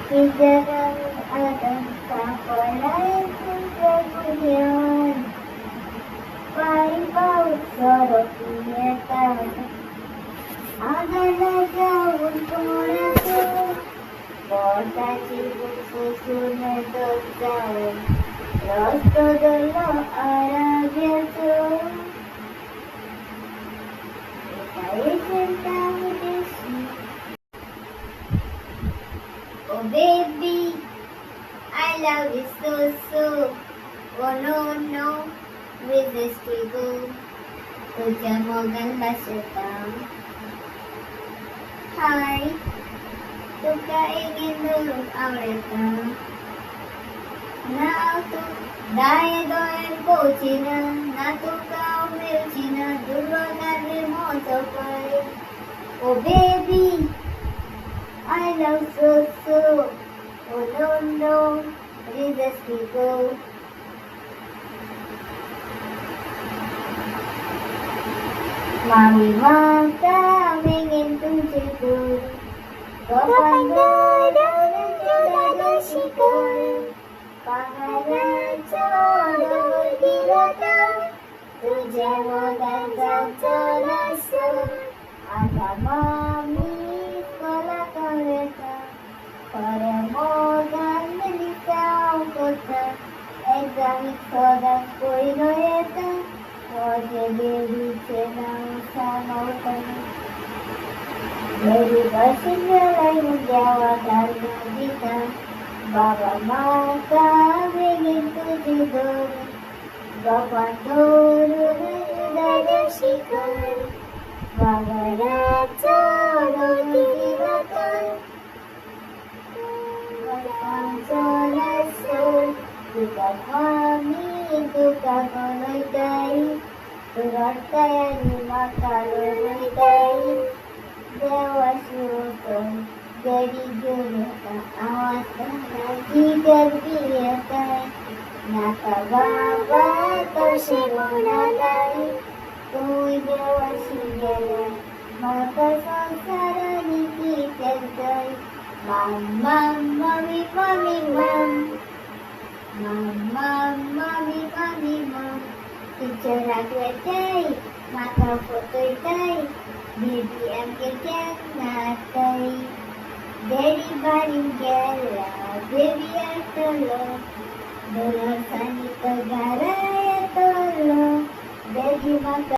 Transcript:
Kijarang akan kapalay kung kagunian. Paipaw sorok niyata. Agad-agawin corazón. Bota chibuk susunod doon. Los todos lo arabieso. Oh baby, I love you so. Oh no, irresistible. तुझ्या मोगलला सुद्धा. Hi, तुका ingin आवडतं. ना तू दाये दोन पोचिन, ना तुका मिरचिन, दुर्गाने मोठं पाय. Oh baby, I love so. Oh no, irresistible. Mami mata ingin tujuku. Kapan ada sikap. Pangalan jodoh berkirata. Tujuh modal jatuh rasa. Ada mami sekolah kereta. Pada modal menikah kota. Exam sodas koi noeta. Oye baby cena sama utama. Baby bersinggah menjawab karena kita. Baba mata ingin tujuh. Bapa turun dari sikap. Baba raja roti dimakan. Bapa jelasan. Kita kami tukar kolai dai. Turata yang dimakan kolai dai. Dewa syukur jadi juruta. Awas lagi terbiakan. Nata baba tersimuna dai. Kui dewa sigala. Maka sangsara dikiterkai. Mami mam. Bicara kuetai. Maka foto itai. BBM kerjaan natai. Dari baring gela. Baby tolong. Dolor sani tegara ya tolong. Dari maka